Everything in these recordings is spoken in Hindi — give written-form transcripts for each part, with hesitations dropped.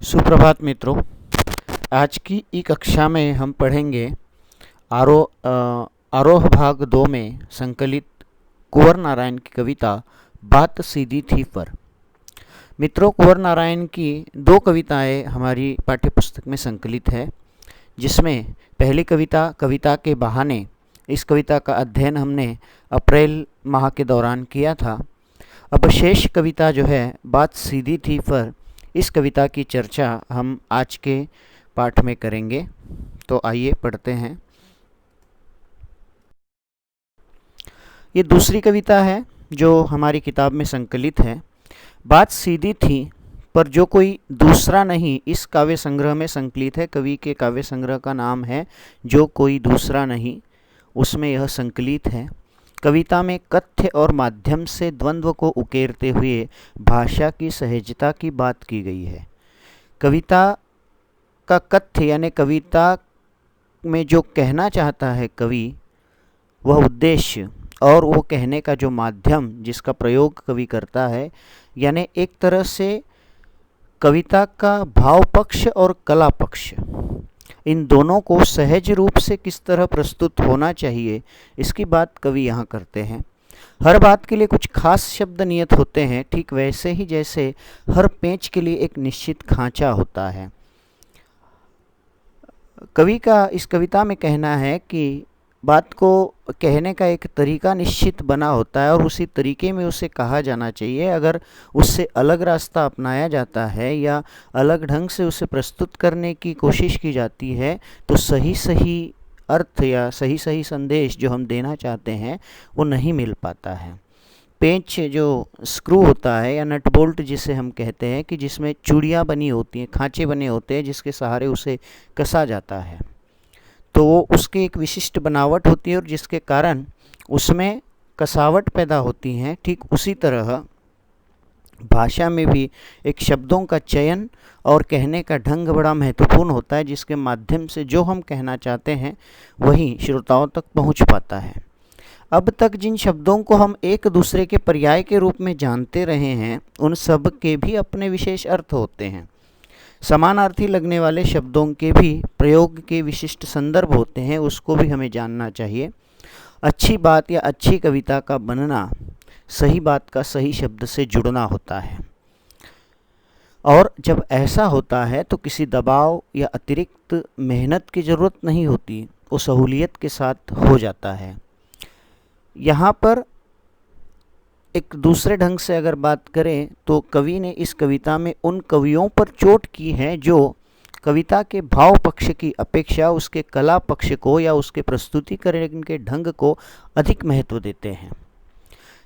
सुप्रभात मित्रों। आज की ई कक्षा में हम पढ़ेंगे आरोह भाग 2 में संकलित कुंवर नारायण की कविता बात सीधी थी पर। मित्रों, कुंवर नारायण की दो कविताएं हमारी पाठ्यपुस्तक में संकलित है, जिसमें पहली कविता कविता के बहाने, इस कविता का अध्ययन हमने अप्रैल माह के दौरान किया था। अब शेष कविता जो है बात सीधी थी पर, इस कविता की चर्चा हम आज के पाठ में करेंगे। तो आइए पढ़ते हैं। ये दूसरी कविता है जो हमारी किताब में संकलित है। बात सीधी थी पर जो कोई दूसरा नहीं, इस काव्य संग्रह में संकलित है। कवि के काव्य संग्रह का नाम है जो कोई दूसरा नहीं, उसमें यह संकलित है। कविता में कथ्य और माध्यम से द्वंद्व को उकेरते हुए भाषा की सहजता की बात की गई है। कविता का कथ्य यानी कविता में जो कहना चाहता है कवि, वह उद्देश्य, और वो कहने का जो माध्यम जिसका प्रयोग कवि करता है, यानी एक तरह से कविता का भाव पक्ष और कला पक्ष, इन दोनों को सहज रूप से किस तरह प्रस्तुत होना चाहिए, इसकी बात कवि यहाँ करते हैं। हर बात के लिए कुछ खास शब्द नियत होते हैं, ठीक वैसे ही जैसे हर पेंच के लिए एक निश्चित खांचा होता है। कवि का इस कविता में कहना है कि बात को कहने का एक तरीका निश्चित बना होता है और उसी तरीके में उसे कहा जाना चाहिए। अगर उससे अलग रास्ता अपनाया जाता है या अलग ढंग से उसे प्रस्तुत करने की कोशिश की जाती है, तो सही सही अर्थ या सही सही संदेश जो हम देना चाहते हैं वो नहीं मिल पाता है। पेंच जो स्क्रू होता है या नट बोल्ट जिसे हम कहते हैं, कि जिसमें चूड़ियाँ बनी होती हैं, खांचे बने होते हैं जिसके सहारे उसे कसा जाता है, तो वो उसकी एक विशिष्ट बनावट होती है और जिसके कारण उसमें कसावट पैदा होती हैं। ठीक उसी तरह भाषा में भी एक शब्दों का चयन और कहने का ढंग बड़ा महत्वपूर्ण होता है, जिसके माध्यम से जो हम कहना चाहते हैं वही श्रोताओं तक पहुंच पाता है। अब तक जिन शब्दों को हम एक दूसरे के पर्याय के रूप में जानते रहे हैं, उन सब के भी अपने विशेष अर्थ होते हैं। समानार्थी लगने वाले शब्दों के भी प्रयोग के विशिष्ट संदर्भ होते हैं, उसको भी हमें जानना चाहिए। अच्छी बात या अच्छी कविता का बनना सही बात का सही शब्द से जुड़ना होता है, और जब ऐसा होता है तो किसी दबाव या अतिरिक्त मेहनत की ज़रूरत नहीं होती, वो सहूलियत के साथ हो जाता है। यहाँ पर एक दूसरे ढंग से अगर बात करें तो कवि ने इस कविता में उन कवियों पर चोट की है जो कविता के भाव पक्ष की अपेक्षा उसके कला पक्ष को या उसके प्रस्तुतिकरण के ढंग को अधिक महत्व देते हैं।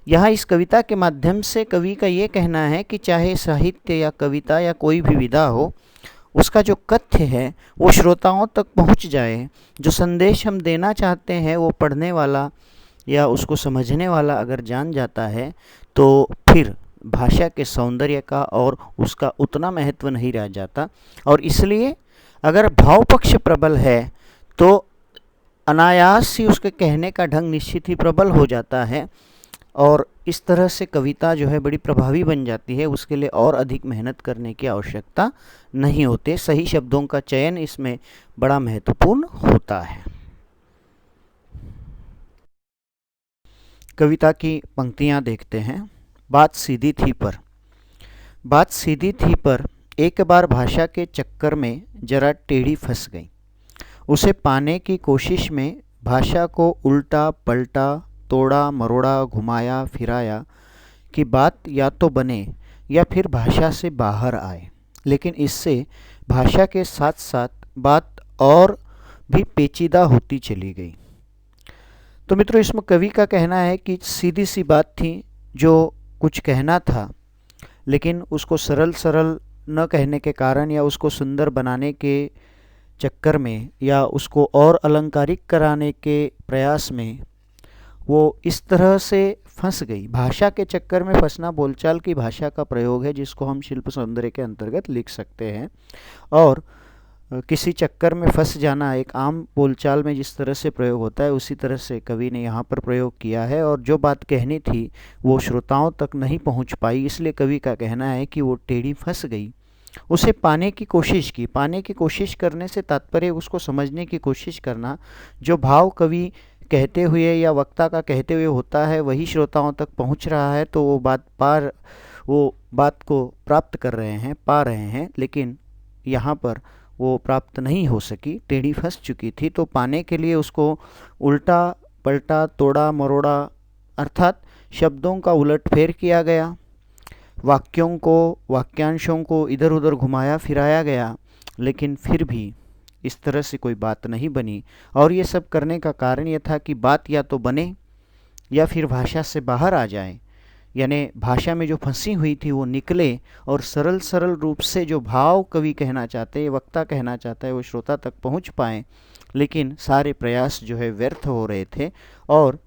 यहाँ इस कविता के माध्यम से कवि का ये कहना है कि चाहे साहित्य या कविता या कोई भी विधा हो, उसका जो कथ्य है वो श्रोताओं तक पहुँच जाए। जो संदेश हम देना चाहते हैं वो पढ़ने वाला या उसको समझने वाला अगर जान जाता है, तो फिर भाषा के सौंदर्य का और उसका उतना महत्व नहीं रह जाता। और इसलिए अगर भाव पक्ष प्रबल है तो अनायास ही उसके कहने का ढंग निश्चित ही प्रबल हो जाता है, और इस तरह से कविता जो है बड़ी प्रभावी बन जाती है। उसके लिए और अधिक मेहनत करने की आवश्यकता नहीं होती। सही शब्दों का चयन इसमें बड़ा महत्वपूर्ण होता है। कविता की पंक्तियाँ देखते हैं। बात सीधी थी पर। बात सीधी थी पर एक बार भाषा के चक्कर में जरा टेढ़ी फंस गई। उसे पाने की कोशिश में भाषा को उल्टा पलटा, तोड़ा मरोड़ा, घुमाया फिराया कि बात या तो बने या फिर भाषा से बाहर आए, लेकिन इससे भाषा के साथ साथ बात और भी पेचीदा होती चली गई। तो मित्रों, इसमें कवि का कहना है कि सीधी सी बात थी जो कुछ कहना था, लेकिन उसको सरल सरल न कहने के कारण या उसको सुंदर बनाने के चक्कर में या उसको और अलंकारिक कराने के प्रयास में वो इस तरह से फंस गई। भाषा के चक्कर में फंसना बोलचाल की भाषा का प्रयोग है, जिसको हम शिल्प सौंदर्य के अंतर्गत लिख सकते हैं। और किसी चक्कर में फंस जाना एक आम बोलचाल में जिस तरह से प्रयोग होता है, उसी तरह से कवि ने यहाँ पर प्रयोग किया है। और जो बात कहनी थी वो श्रोताओं तक नहीं पहुँच पाई, इसलिए कवि का कहना है कि वो टेढ़ी फंस गई। उसे पाने की कोशिश की। पाने की कोशिश करने से तात्पर्य उसको समझने की कोशिश करना, जो भाव कवि कहते हुए या वक्ता का कहते हुए होता है वही श्रोताओं तक पहुंच रहा है, तो वो बात को प्राप्त कर रहे हैं, पा रहे हैं। लेकिन यहाँ पर वो प्राप्त नहीं हो सकी, टेढ़ी फंस चुकी थी। तो पाने के लिए उसको उल्टा पलटा, तोड़ा मरोड़ा, अर्थात शब्दों का उलटफेर किया गया, वाक्यों को, वाक्यांशों को इधर उधर घुमाया फिराया गया, लेकिन फिर भी इस तरह से कोई बात नहीं बनी। और ये सब करने का कारण ये था कि बात या तो बने या फिर भाषा से बाहर आ जाए, यानी भाषा में जो फंसी हुई थी वो निकले, और सरल सरल रूप से जो भाव कवि कहना चाहते हैं, वक्ता कहना चाहता है, वो श्रोता तक पहुंच पाए। लेकिन सारे प्रयास जो है व्यर्थ हो रहे थे, और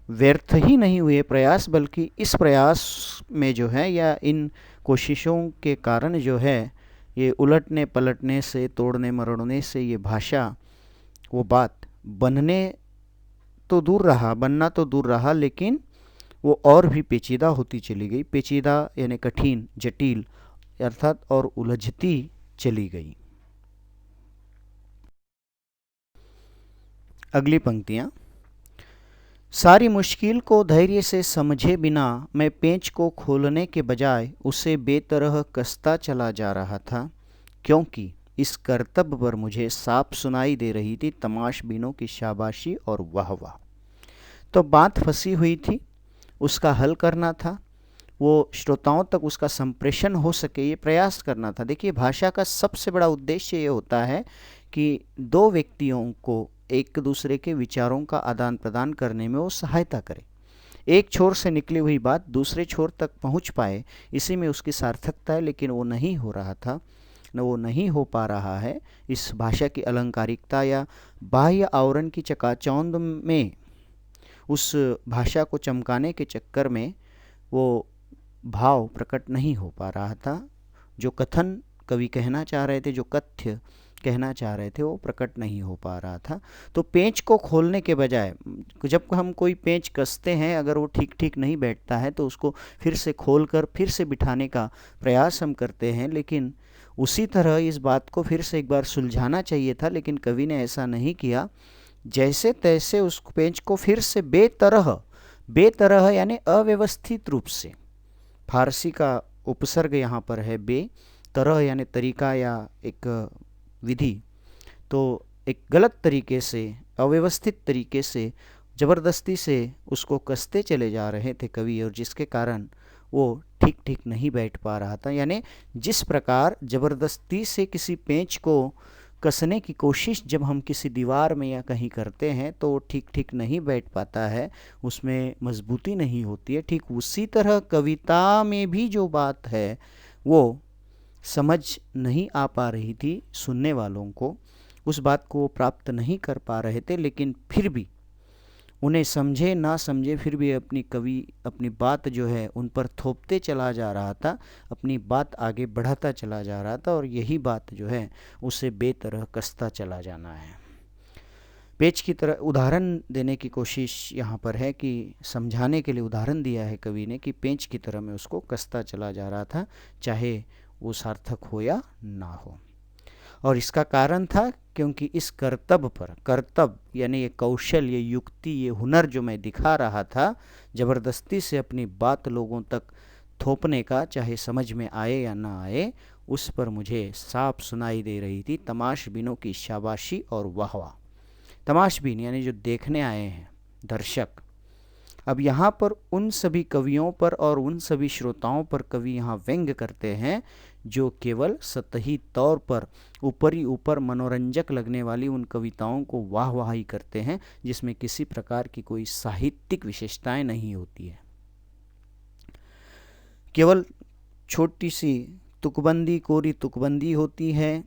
व्यर्थ ही नहीं हुए प्रयास, बल्कि इस प्रयास में जो है या इन कोशिशों के कारण जो है, ये उलटने पलटने से, तोड़ने मरोड़ने से ये भाषा, वो बात बनने तो दूर रहा, बनना तो दूर रहा, लेकिन वो और भी पेचीदा होती चली गई। पेचीदा यानी कठिन, जटिल अर्थात, और उलझती चली गई। अगली पंक्तियाँ। सारी मुश्किल को धैर्य से समझे बिना मैं पेंच को खोलने के बजाय उसे बेतरह कसता चला जा रहा था, क्योंकि इस कर्तव्य पर मुझे साफ सुनाई दे रही थी तमाशबीनों की शाबाशी और वाह वाह। तो बात फंसी हुई थी, उसका हल करना था, वो श्रोताओं तक उसका संप्रेषण हो सके, ये प्रयास करना था। देखिए, भाषा का सबसे बड़ा उद्देश्य ये होता है कि दो व्यक्तियों को एक दूसरे के विचारों का आदान प्रदान करने में वो सहायता करे, एक छोर से निकली हुई बात दूसरे छोर तक पहुंच पाए, इसी में उसकी सार्थकता है। लेकिन वो नहीं हो रहा था, न वो नहीं हो पा रहा है। इस भाषा की अलंकारिकता या बाह्य आवरण की चकाचौंध में, उस भाषा को चमकाने के चक्कर में वो भाव प्रकट नहीं हो पा रहा था। जो कथन कवि कहना चाह रहे थे, जो कथ्य कहना चाह रहे थे, वो प्रकट नहीं हो पा रहा था। तो पेंच को खोलने के बजाय, जब हम कोई पेंच कसते हैं, अगर वो ठीक ठीक नहीं बैठता है तो उसको फिर से खोल कर फिर से बिठाने का प्रयास हम करते हैं। लेकिन उसी तरह इस बात को फिर से एक बार सुलझाना चाहिए था, लेकिन कवि ने ऐसा नहीं किया। जैसे तैसे उस पेंच को फिर से बेतरह, बेतरह यानी अव्यवस्थित रूप से, फारसी का उपसर्ग यहाँ पर है बे, तरह यानी तरीका या एक विधि, तो एक गलत तरीके से, अव्यवस्थित तरीके से, ज़बरदस्ती से उसको कसते चले जा रहे थे कवि, और जिसके कारण वो ठीक ठीक नहीं बैठ पा रहा था। यानी जिस प्रकार ज़बरदस्ती से किसी पेंच को कसने की कोशिश जब हम किसी दीवार में या कहीं करते हैं तो वो ठीक ठीक नहीं बैठ पाता है, उसमें मजबूती नहीं होती है। ठीक उसी तरह कविता में भी जो बात है वो समझ नहीं आ पा रही थी सुनने वालों को, उस बात को प्राप्त नहीं कर पा रहे थे। लेकिन फिर भी उन्हें समझे ना समझे, फिर भी अपनी कवि अपनी बात जो है उन पर थोपते चला जा रहा था, अपनी बात आगे बढ़ाता चला जा रहा था, और यही बात जो है उसे बेतरह कसता चला जाना है। पेच की तरह उदाहरण देने की कोशिश यहाँ पर है कि समझाने के लिए उदाहरण दिया है कवि ने कि पेंच की तरह मैं उसको कसता चला जा रहा था, चाहे वो सार्थक हो या ना हो। और इसका कारण था क्योंकि इस कर्तव्य पर, कर्तव्य यानी ये कौशल, ये युक्ति, ये हुनर जो मैं दिखा रहा था, ज़बरदस्ती से अपनी बात लोगों तक थोपने का, चाहे समझ में आए या ना आए, उस पर मुझे साफ सुनाई दे रही थी तमाशबीनों की शाबाशी और वाहवा। तमाशबीन यानी जो देखने आए हैं, दर्शक। अब यहाँ पर उन सभी कवियों पर और उन सभी श्रोताओं पर कवि यहाँ व्यंग्य करते हैं जो केवल सतही तौर पर ऊपरी ऊपर मनोरंजक लगने वाली उन कविताओं को वाहवाही करते हैं, जिसमें किसी प्रकार की कोई साहित्यिक विशेषताएं नहीं होती है। केवल छोटी सी तुकबंदी, कोरी तुकबंदी होती है,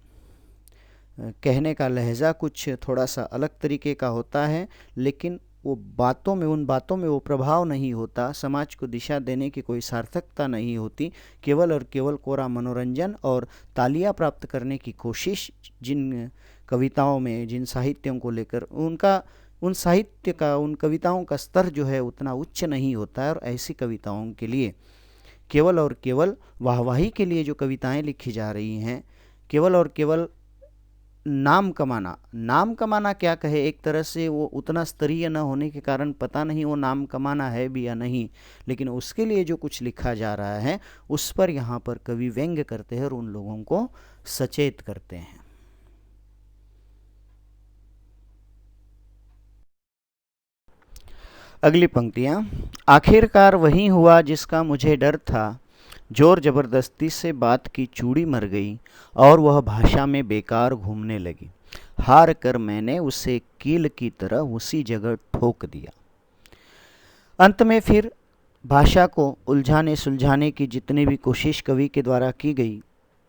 कहने का लहजा कुछ थोड़ा सा अलग तरीके का होता है, लेकिन वो बातों में, उन बातों में वो प्रभाव नहीं होता, समाज को दिशा देने की कोई सार्थकता नहीं होती। केवल और केवल कोरा मनोरंजन और तालियां प्राप्त करने की कोशिश जिन कविताओं में, जिन साहित्यों को लेकर, उनका, उन साहित्य का, उन कविताओं का स्तर जो है उतना उच्च नहीं होता है। और ऐसी कविताओं के लिए केवल और केवल वाहवाही के लिए जो कविताएं लिखी जा रही हैं, केवल और केवल नाम कमाना, नाम कमाना क्या कहे, एक तरह से वो उतना स्तरीय न होने के कारण पता नहीं वो नाम कमाना है भी या नहीं, लेकिन उसके लिए जो कुछ लिखा जा रहा है उस पर यहाँ पर कवि व्यंग्य करते हैं और उन लोगों को सचेत करते हैं। अगली पंक्तियाँ। आखिरकार वही हुआ जिसका मुझे डर था, जोर जबरदस्ती से बात की चूड़ी मर गई और वह भाषा में बेकार घूमने लगी। हार कर मैंने उसे कील की तरह उसी जगह ठोक दिया। अंत में फिर भाषा को उलझाने सुलझाने की जितनी भी कोशिश कवि के द्वारा की गई,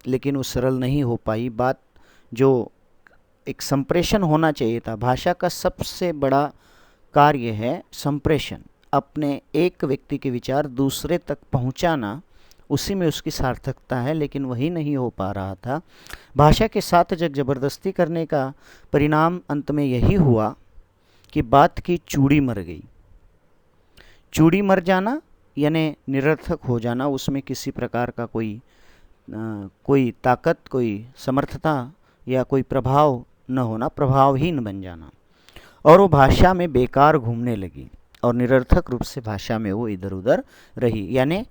लेकिन वो सरल नहीं हो पाई। बात जो एक संप्रेषण होना चाहिए था, भाषा का सबसे बड़ा कार्य है संप्रेषण, अपने एक व्यक्ति के विचार दूसरे तक पहुंचाना, उसी में उसकी सार्थकता है, लेकिन वही नहीं हो पा रहा था। भाषा के साथ जब जबरदस्ती करने का परिणाम अंत में यही हुआ कि बात की चूड़ी मर गई। चूड़ी मर जाना यानी निरर्थक हो जाना, उसमें किसी प्रकार का कोई ताकत, कोई समर्थता या कोई प्रभाव न होना, प्रभावहीन बन जाना। और वो भाषा में बेकार घूमने लगी और निरर्थक रूप से भाषा में वो इधर उधर रही। यानी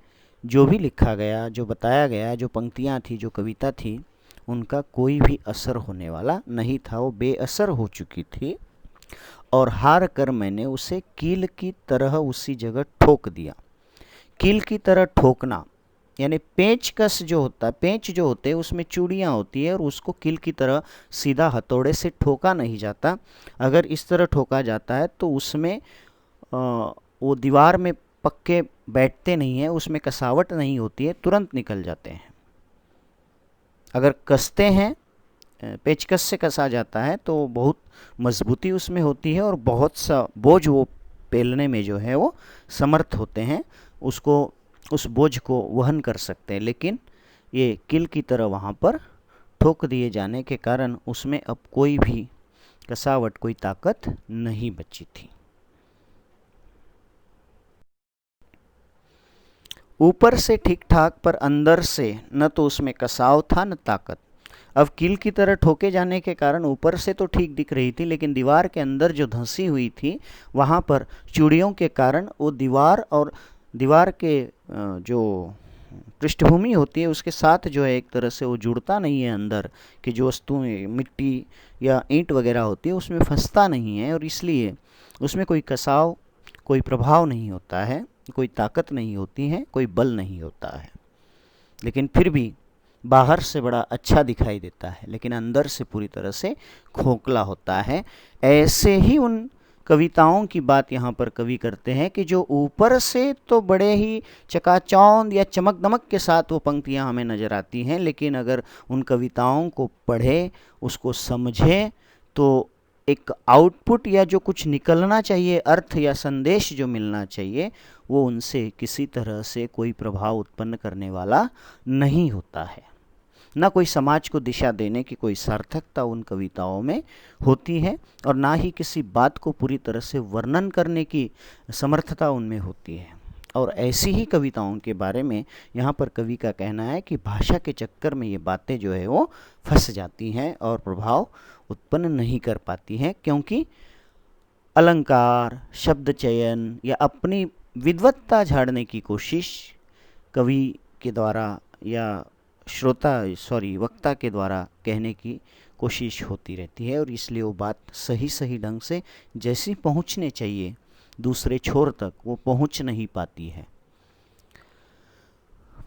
जो भी लिखा गया, जो बताया गया, जो पंक्तियाँ थी, जो कविता थी, उनका कोई भी असर होने वाला नहीं था, वो बेअसर हो चुकी थी। और हार कर मैंने उसे कील की तरह उसी जगह ठोक दिया। कील की तरह ठोकना यानी पेंचकस जो होता है, पेंच जो होते हैं उसमें चूड़ियाँ होती है और उसको कील की तरह सीधा हथौड़े से ठोका नहीं जाता। अगर इस तरह ठोका जाता है तो उसमें वो दीवार में पक्के बैठते नहीं हैं, उसमें कसावट नहीं होती है, तुरंत निकल जाते हैं। अगर कसते हैं, पेचकस से कसा जाता है तो बहुत मजबूती उसमें होती है और बहुत सा बोझ वो पेलने में जो है वो समर्थ होते हैं, उस बोझ को वहन कर सकते हैं। लेकिन ये कील की तरह वहाँ पर ठोक दिए जाने के कारण उसमें अब कोई भी कसावट, कोई ताकत नहीं बची थी। ऊपर से ठीक ठाक पर अंदर से न तो उसमें कसाव था न ताकत। अब कील की तरह ठोके जाने के कारण ऊपर से तो ठीक दिख रही थी, लेकिन दीवार के अंदर जो धंसी हुई थी वहाँ पर चूड़ियों के कारण वो दीवार और दीवार के जो पृष्ठभूमि होती है उसके साथ जो है एक तरह से वो जुड़ता नहीं है अंदर कि जो वस्तुएं मिट्टी या ईंट वगैरह होती है उसमें फंसता नहीं है और इसलिए उसमें कोई कसाव, कोई प्रभाव नहीं होता है, कोई ताकत नहीं होती है, कोई बल नहीं होता है। लेकिन फिर भी बाहर से बड़ा अच्छा दिखाई देता है, लेकिन अंदर से पूरी तरह से खोखला होता है। ऐसे ही उन कविताओं की बात यहाँ पर कवि करते हैं कि जो ऊपर से तो बड़े ही चकाचौंध या चमक दमक के साथ वो पंक्तियाँ हमें नज़र आती हैं, लेकिन अगर उन कविताओं को पढ़े, उसको समझे, तो एक आउटपुट या जो कुछ निकलना चाहिए, अर्थ या संदेश जो मिलना चाहिए, वो उनसे किसी तरह से कोई प्रभाव उत्पन्न करने वाला नहीं होता है। ना कोई समाज को दिशा देने की कोई सार्थकता उन कविताओं में होती है और ना ही किसी बात को पूरी तरह से वर्णन करने की समर्थता उनमें होती है। और ऐसी ही कविताओं के बारे में यहाँ पर कवि का कहना है कि भाषा के चक्कर में ये बातें जो है वो फंस जाती हैं और प्रभाव उत्पन्न नहीं कर पाती हैं, क्योंकि अलंकार, शब्द चयन या अपनी विद्वत्ता झाड़ने की कोशिश कवि के द्वारा या वक्ता के द्वारा कहने की कोशिश होती रहती है और इसलिए वो बात सही ढंग से जैसी पहुंचने चाहिए दूसरे छोर तक वो पहुंच नहीं पाती है।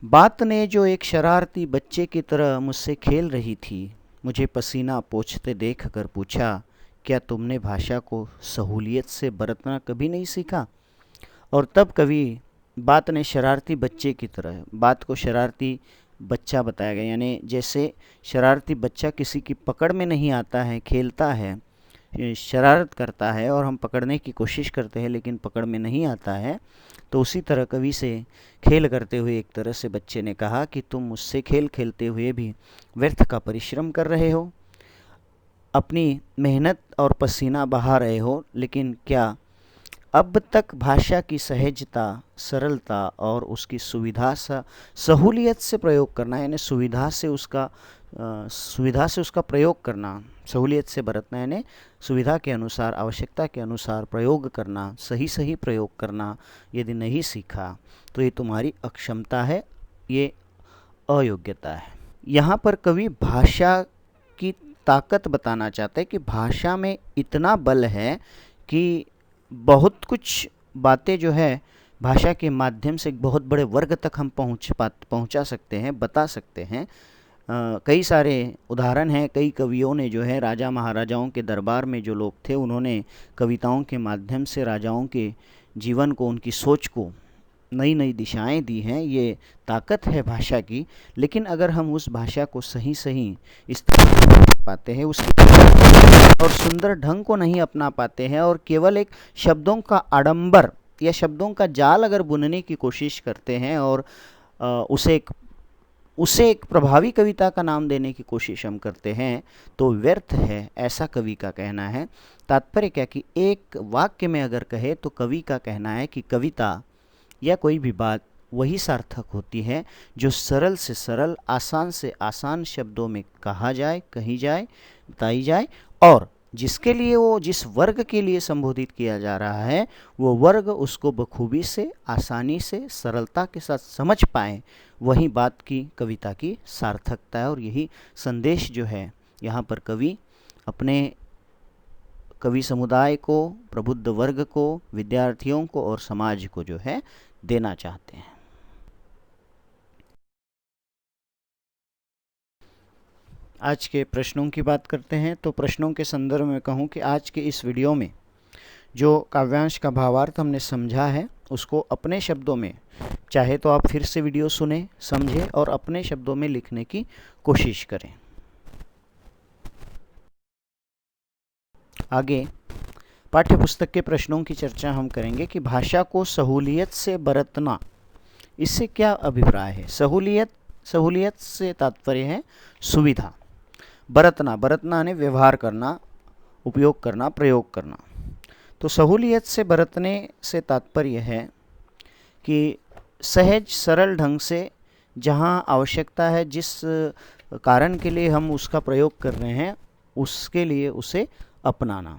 बात ने जो एक शरारती बच्चे की तरह मुझसे खेल रही थी, मुझे पसीना पोंछते देख कर पूछा, क्या तुमने भाषा को सहूलियत से बरतना कभी नहीं सीखा? और तब कवि बात ने शरारती बच्चे की तरह, बात को शरारती बच्चा बताया गया, यानी जैसे शरारती बच्चा किसी की पकड़ में नहीं आता है, खेलता है, शरारत करता है और हम पकड़ने की कोशिश करते हैं लेकिन पकड़ में नहीं आता है, तो उसी तरह कवि से खेल करते हुए एक तरह से बच्चे ने कहा कि तुम मुझसे खेल खेलते हुए भी व्यर्थ का परिश्रम कर रहे हो, अपनी मेहनत और पसीना बहा रहे हो, लेकिन क्या अब तक भाषा की सहजता, सरलता और उसकी सहूलियत से प्रयोग करना, यानी सुविधा से उसका प्रयोग करना, सहूलियत से बरतना यानी सुविधा के अनुसार, आवश्यकता के अनुसार प्रयोग करना, सही प्रयोग करना यदि नहीं सीखा तो ये तुम्हारी अक्षमता है, ये अयोग्यता है। यहाँ पर कवि भाषा की ताकत बताना चाहते हैं कि भाषा में इतना बल है कि बहुत कुछ बातें जो है भाषा के माध्यम से बहुत बड़े वर्ग तक हम पहुंचा सकते हैं, बता सकते हैं। कई सारे उदाहरण हैं, कई कवियों ने जो है राजा महाराजाओं के दरबार में जो लोग थे उन्होंने कविताओं के माध्यम से राजाओं के जीवन को, उनकी सोच को नई नई दिशाएं दी हैं। ये ताकत है भाषा की। लेकिन अगर हम उस भाषा को सही इस्तेमाल कर पाते हैं, उसकी और सुंदर ढंग को नहीं अपना पाते हैं और केवल एक शब्दों का आडंबर या शब्दों का जाल अगर बुनने की कोशिश करते हैं और उसे एक प्रभावी कविता का नाम देने की कोशिश हम करते हैं तो व्यर्थ है, ऐसा कवि का कहना है। तात्पर्य क्या कि एक वाक्य में अगर कहे तो कवि का कहना है कि कविता या कोई भी बात वही सार्थक होती है जो सरल से सरल, आसान से आसान शब्दों में कहा जाए, कही जाए, बताई जाए और जिसके लिए वो, जिस वर्ग के लिए संबोधित किया जा रहा है, वो वर्ग उसको बखूबी से, आसानी से, सरलता के साथ समझ पाए। वही बात की, कविता की सार्थकता है। और यही संदेश जो है यहाँ पर कवि अपने कवि समुदाय को, प्रबुद्ध वर्ग को, विद्यार्थियों को और समाज को जो है देना चाहते हैं। आज के प्रश्नों की बात करते हैं। तो प्रश्नों के संदर्भ में कहूँ कि आज के इस वीडियो में जो काव्यांश का भावार्थ हमने समझा है उसको अपने शब्दों में, चाहे तो आप फिर से वीडियो सुने, समझें और अपने शब्दों में लिखने की कोशिश करें। आगे पाठ्यपुस्तक के प्रश्नों की चर्चा हम करेंगे कि भाषा को सहूलियत से बरतना, इससे क्या अभिप्राय है। सहूलियत से तात्पर्य है सुविधा। बरतना ने व्यवहार करना, उपयोग करना, प्रयोग करना। तो सहूलियत से बरतने से तात्पर्य है कि सहज सरल ढंग से जहाँ आवश्यकता है, जिस कारण के लिए हम उसका प्रयोग कर रहे हैं उसके लिए उसे अपनाना।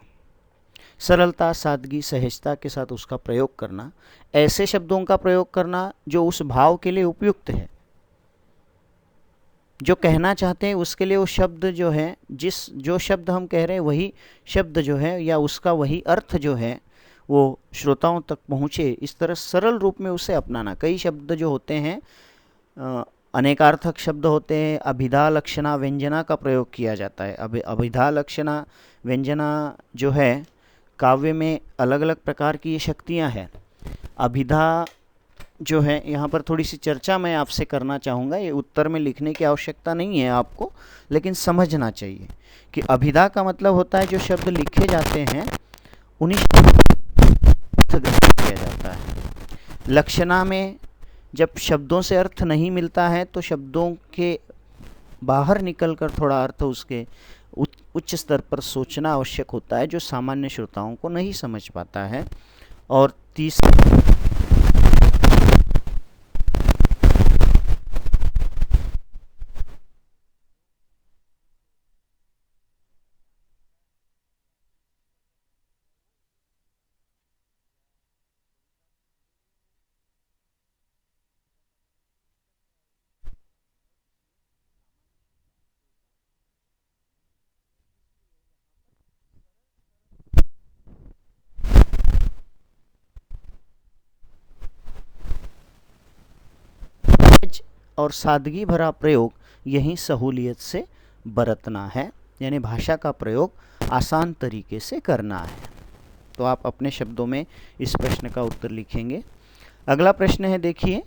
सरलता, सादगी, सहजता के साथ उसका प्रयोग करना, ऐसे शब्दों का प्रयोग करना जो उस भाव के लिए उपयुक्त है, जो कहना चाहते हैं उसके लिए वो शब्द जो है, जो शब्द हम कह रहे हैं वही शब्द जो है या उसका वही अर्थ जो है वो श्रोताओं तक पहुँचे, इस तरह सरल रूप में उसे अपनाना। कई शब्द जो होते हैं अनेकार्थक शब्द होते हैं, अभिधा लक्षणा व्यंजना का प्रयोग किया जाता है। अभिधा लक्षणा व्यंजना जो है काव्य में अलग अलग प्रकार की ये शक्तियाँ हैं। अभिधा जो है, यहाँ पर थोड़ी सी चर्चा मैं आपसे करना चाहूँगा, ये उत्तर में लिखने की आवश्यकता नहीं है आपको, लेकिन समझना चाहिए कि अभिधा का मतलब होता है जो शब्द लिखे जाते हैं उन्हीं अर्थ ग्रहण किया जाता है। लक्षणा में जब शब्दों से अर्थ नहीं मिलता है तो शब्दों के बाहर निकलकर थोड़ा अर्थ उसके उच्च स्तर पर सोचना आवश्यक होता है, जो सामान्य श्रोताओं को नहीं समझ पाता है। और तीसरा और सादगी भरा प्रयोग, यही सहूलियत से बरतना है, यानी भाषा का प्रयोग आसान तरीके से करना है। तो आप अपने शब्दों में इस प्रश्न का उत्तर लिखेंगे। अगला प्रश्न है, देखिए,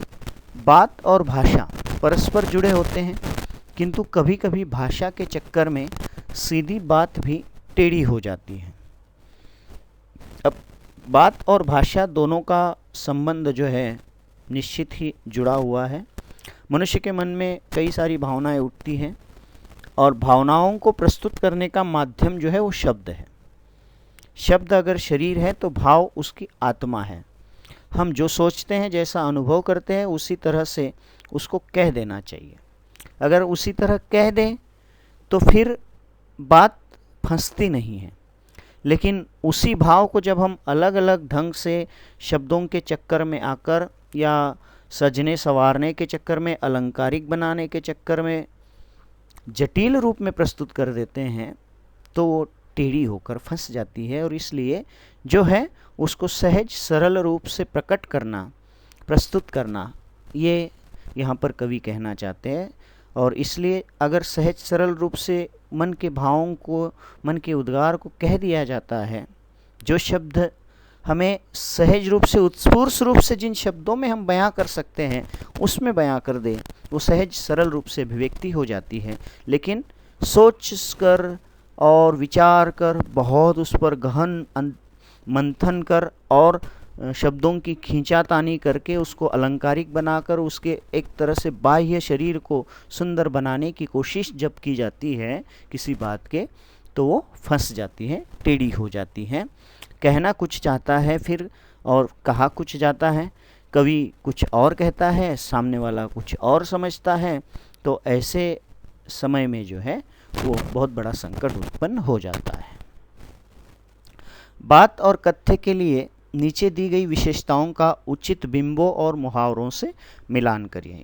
बात और भाषा परस्पर जुड़े होते हैं किंतु कभी कभी भाषा के चक्कर में सीधी बात भी टेढ़ी हो जाती है। अब बात और भाषा दोनों का संबंध जो है निश्चित ही जुड़ा हुआ है। मनुष्य के मन में कई सारी भावनाएं उठती हैं और भावनाओं को प्रस्तुत करने का माध्यम जो है वो शब्द है। शब्द अगर शरीर है तो भाव उसकी आत्मा है। हम जो सोचते हैं, जैसा अनुभव करते हैं, उसी तरह से उसको कह देना चाहिए। अगर उसी तरह कह दें तो फिर बात फंसती नहीं है। लेकिन उसी भाव को जब हम अलग अलग ढंग से शब्दों के चक्कर में आकर या सजने संवारने के चक्कर में, अलंकारिक बनाने के चक्कर में जटिल रूप में प्रस्तुत कर देते हैं तो वो टेढ़ी होकर फंस जाती है। और इसलिए जो है उसको सहज सरल रूप से प्रकट करना, प्रस्तुत करना, ये यहाँ पर कवि कहना चाहते हैं। और इसलिए अगर सहज सरल रूप से मन के भावों को, मन के उद्गार को कह दिया जाता है, जो शब्द हमें सहज रूप से, उत्स्फूर्त रूप से जिन शब्दों में हम बयां कर सकते हैं उसमें बयां कर दे, वो सहज सरल रूप से अभिव्यक्ति हो जाती है। लेकिन सोच कर और विचार कर, बहुत उस पर गहन मंथन कर और शब्दों की खींचातानी करके उसको अलंकारिक बनाकर उसके एक तरह से बाह्य शरीर को सुंदर बनाने की कोशिश जब की जाती है किसी बात के, तो वो फंस जाती है, टेढ़ी हो जाती है। कहना कुछ चाहता है फिर और कहा कुछ जाता है, कवि कुछ और कहता है, सामने वाला कुछ और समझता है, तो ऐसे समय में जो है वो बहुत बड़ा संकट उत्पन्न हो जाता है। बात और कथ्य के लिए नीचे दी गई विशेषताओं का उचित बिंबों और मुहावरों से मिलान करिए।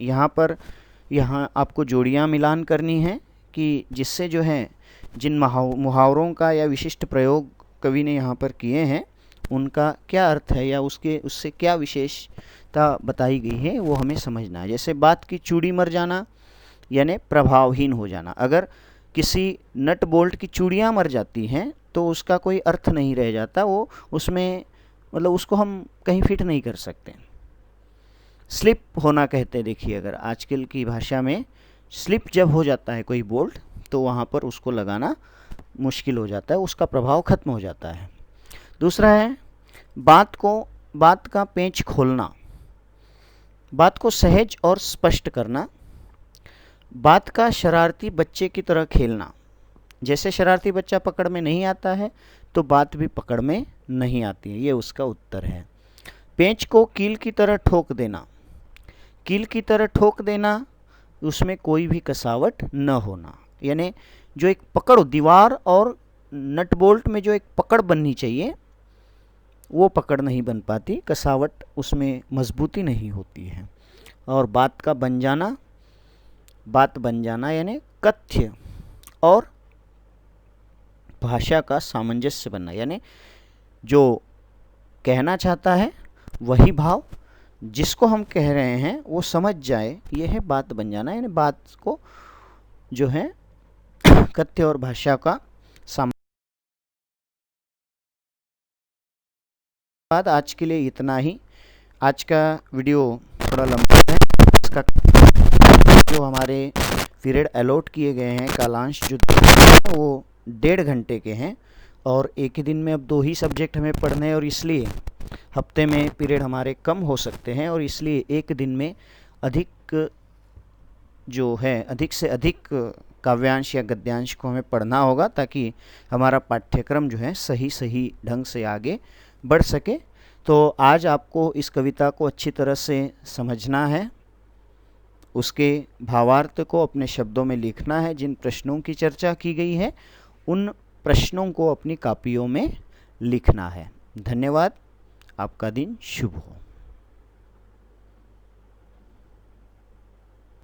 यहाँ आपको जोड़ियाँ मिलान करनी है कि जिससे जो है जिन मुहावरों का या विशिष्ट प्रयोग कवि ने यहाँ पर किए हैं उनका क्या अर्थ है या उससे क्या विशेषता बताई गई है वो हमें समझना है। जैसे बात की चूड़ी मर जाना यानी प्रभावहीन हो जाना। अगर किसी नट बोल्ट की चूड़ियाँ मर जाती हैं तो उसका कोई अर्थ नहीं रह जाता, वो उसमें मतलब उसको हम कहीं फिट नहीं कर सकते। स्लिप होना कहते हैं, देखिए अगर आजकल की भाषा में स्लिप जब हो जाता है कोई बोल्ट तो वहाँ पर उसको लगाना मुश्किल हो जाता है, उसका प्रभाव खत्म हो जाता है। दूसरा है बात का पेंच खोलना, बात को सहज और स्पष्ट करना, बात का शरारती बच्चे की तरह खेलना। जैसे शरारती बच्चा पकड़ में नहीं आता है तो बात भी पकड़ में नहीं आती है, ये उसका उत्तर है। पेंच को कील की तरह ठोक देना, कील की तरह ठोक देना, उसमें कोई भी कसावट न होना, यानी जो एक पकड़, दीवार और नट बोल्ट में जो एक पकड़ बननी चाहिए वो पकड़ नहीं बन पाती, कसावट उसमें मजबूती नहीं होती है। और बात का बन जाना, बात बन जाना यानी कथ्य और भाषा का सामंजस्य बनना, यानी जो कहना चाहता है वही भाव जिसको हम कह रहे हैं वो समझ जाए, यह है बात बन जाना। यानी बात को जो है कथ्य और भाषा का बाद आज के लिए इतना ही। आज का वीडियो थोड़ा लंबा है, इसका जो हमारे पीरियड अलॉट किए गए हैं कालांश जो वो 1.5 घंटे के हैं और एक ही दिन में अब 2 ही सब्जेक्ट हमें पढ़ने हैं और इसलिए हफ्ते में पीरियड हमारे कम हो सकते हैं और इसलिए एक दिन में अधिक जो है अधिक से अधिक काव्यांश या गद्यांश को हमें पढ़ना होगा ताकि हमारा पाठ्यक्रम जो है सही ढंग से आगे बढ़ सके। तो आज आपको इस कविता को अच्छी तरह से समझना है, उसके भावार्थ को अपने शब्दों में लिखना है। जिन प्रश्नों की चर्चा की गई है उन प्रश्नों को अपनी कॉपियों में लिखना है। धन्यवाद, आपका दिन शुभ हो।